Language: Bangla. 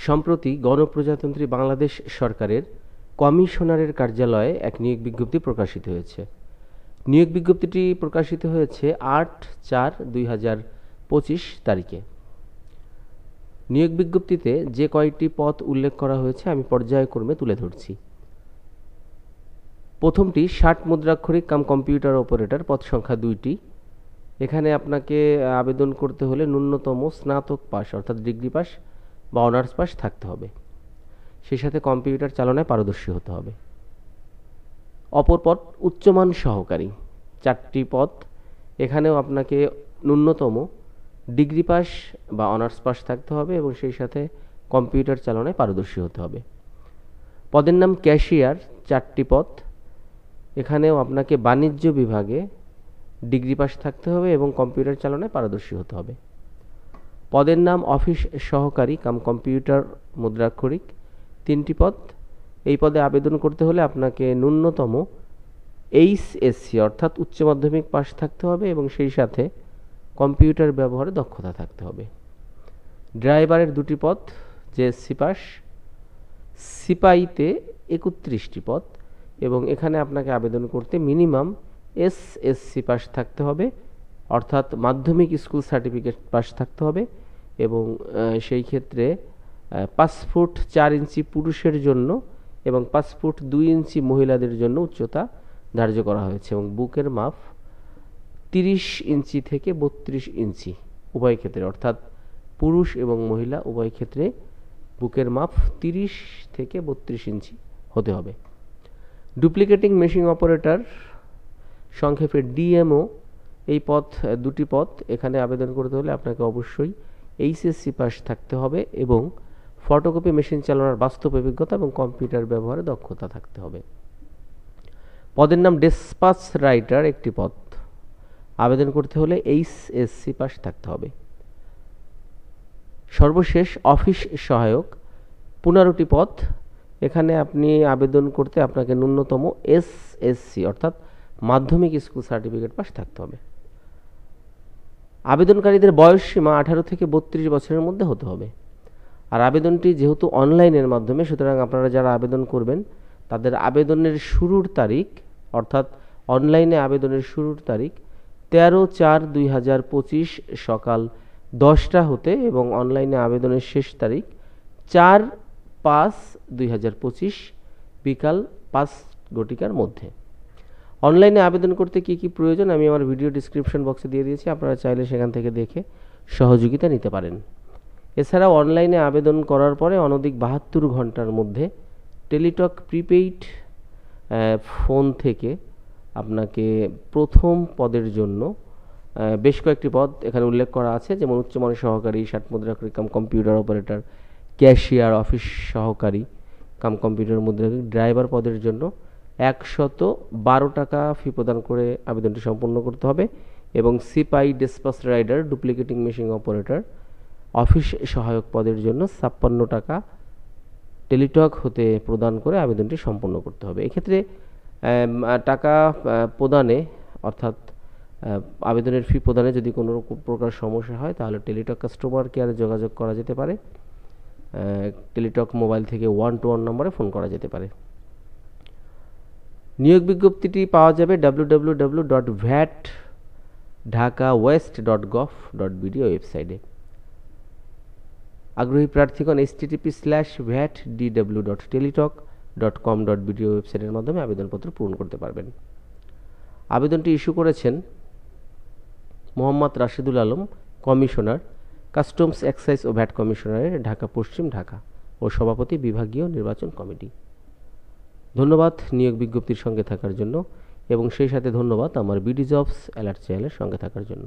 সম্প্রতি গণপ্রজাতন্ত্রী বাংলাদেশ সরকারের কমিশনারের কার্যালয়ে এক নিয়োগ বিজ্ঞপ্তি প্রকাশিত হয়েছে। নিয়োগ বিজ্ঞপ্তিটি প্রকাশিত হয়েছে 8/4/2025 তারিখে। নিয়োগ বিজ্ঞপ্তিতে যে কয়টি পদ উল্লেখ করা হয়েছে আমি পর্যায়ক্রমে তুলে ধরছি। প্রথমটি 60 মুদ্রাক্ষরিক কাম কম্পিউটার অপারেটর, পদ সংখ্যা 2টি। এখানে আপনাকে আবেদন করতে হলে ন্যূনতম স্নাতক পাস অর্থাৎ ডিগ্রি পাস বা অনার্স পাস থাকতে হবে। সেই সাথে কম্পিউটার চালনায় পারদর্শী হতে হবে। অপর পদ উচ্চমান সহকারী, 4টি পদ। এখানেও আপনাকে ন্যূনতম ডিগ্রি পাস বা অনার্স পাস থাকতে হবে এবং সেই সাথে কম্পিউটার চালনায় পারদর্শী হতে হবে। পদের নাম ক্যাশিয়ার, 4টি পদ। এখানেও আপনাকে বাণিজ্য বিভাগে ডিগ্রি পাস থাকতে হবে এবং কম্পিউটার চালনায় পারদর্শী হতে হবে। পদের নাম অফিস সহকারী কাম কম্পিউটার মুদ্রাক্ষরিক, 3টি পদ। এই পদে আবেদন করতে হলে আপনাকে ন্যূনতম এইচএসসি অর্থাৎ উচ্চ মাধ্যমিক পাস থাকতে হবে এবং সেই সাথে কম্পিউটার ব্যবহারে দক্ষতা থাকতে হবে। ড্রাইভারের 2টি পদ, জেএসসি পাস। সিপাইতে 31টি পদ এবং এখানে আপনাকে আবেদন করতে মিনিমাম এসএসসি পাস থাকতে হবে অর্থাৎ মাধ্যমিক স্কুল সার্টিফিকেট পাস থাকতে হবে এবং সেই ক্ষেত্রে 5 ফুট 4 ইঞ্চি পুরুষের জন্য এবং 5 ফুট 2 ইঞ্চি মহিলাদের জন্য উচ্চতা ধার্য করা হয়েছে এবং বুকের মাপ 30 ইঞ্চি থেকে 32 ইঞ্চি উভয় ক্ষেত্রে অর্থাৎ পুরুষ এবং মহিলা উভয় ক্ষেত্রে বুকের মাপ 30 থেকে 32 ইঞ্চি হতে হবে। ডুপ্লিকেটিং মেশিন অপারেটর, সংক্ষেপে ডিএমও, এই পদ 2টি পদ। এখানে আবেদন করতে হলে আপনাকে অবশ্যই এইচএসসি পাস থাকতে হবে এবং ফটোকপি মেশিন চালানোর বাস্তব অভিজ্ঞতা এবং কম্পিউটার ব্যবহারে দক্ষতা থাকতে হবে। পদের নাম ডেসপাচ রাইটার, 1টি পদ। আবেদন করতে হলে এইচএসসি পাস থাকতে হবে। সর্বশেষ অফিস সহায়ক, 15টি পদ। এখানে আপনি আবেদন করতে আপনাকে ন্যূনতম এসএসসি অর্থাৎ মাধ্যমিক স্কুল সার্টিফিকেট পাস থাকতে হবে। আবেদনকারীদের বয়স সীমা 18 থেকে 32 বছরের মধ্যে হতে হবে। আর আবেদনটি যেহেতু অনলাইনের মাধ্যমে, সুতরাং আপনারা যারা আবেদন করবেন তাদের আবেদনের শুরুর তারিখ অর্থাৎ অনলাইনে আবেদনের শুরুর তারিখ 13/4/2025 সকাল 10টা হতে এবং অনলাইনে আবেদনের শেষ তারিখ 4/5/2025 বিকাল 5 মধ্যে। অনলাইনে আবেদন করতে কি কি প্রয়োজন আমি আমার ভিডিও ডিসক্রিপশন বক্সে দিয়ে দিয়েছি, আপনারা চাইলে সেখান থেকে দেখে সহযোগিতা নিতে পারেন। এছাড়াও অনলাইনে আবেদন করার পরে অনধিক 72 ঘন্টার মধ্যে টেলিটক প্রিপেইড ফোন থেকে আপনাকে প্রথম পদের জন্য বেশ কয়েকটি পদ এখানে উল্লেখ করা আছে, যেমন উচ্চমানের সহকারী, 60 মুদ্রাক্ষরিক cum computer operator, cashier, office সহকারী কাম কম্পিউটার মুদ্রাক্ষরিক, ড্রাইভার পদের জন্য 112 টাকা ফি প্রদান করে আবেদনটি সম্পন্ন করতে হবে এবং সিপাই, despatch rider, duplicating machine operator, office সহায়ক পদের জন্য 56 টাকা টেলিটক হতে প্রদান করে আবেদনটি সম্পন্ন করতে হবে। এক্ষেত্রে টাকা প্রদানে অর্থাৎ আবেদনের ফি প্রদানে যদি কোনো প্রকার সমস্যা হয় তাহলে টেলিটক কাস্টমার কেয়ারে যোগাযোগ করা যেতে পারে। টেলিটক মোবাইল থেকে 121 নম্বরে ফোন করা যেতে পারে। নিয়োগ বিজ্ঞপ্তিটি পাওয়া যাবে www.vatdhakawest.gov.bd ওয়েবসাইটে। আগ্রহী প্রার্থীগণ http://vatdw.teletalk.com.bd ওয়েবসাইটের মাধ্যমে আবেদনপত্র পূরণ করতে পারবেন। আবেদনটি ইস্যু করেছেন Mohammad Rashedul Alam, commissioner, customs, excise ও ভ্যাট কমিশনারের, ঢাকা পশ্চিম, ঢাকা ও সভাপতি, বিভাগীয় নির্বাচন কমিটি। ধন্যবাদ নিয়োগ বিজ্ঞপ্তির সঙ্গে থাকার জন্য এবং সেই সাথে ধন্যবাদ আমার বিডি জবস অ্যালার্ট চ্যানেলের সঙ্গে থাকার জন্য।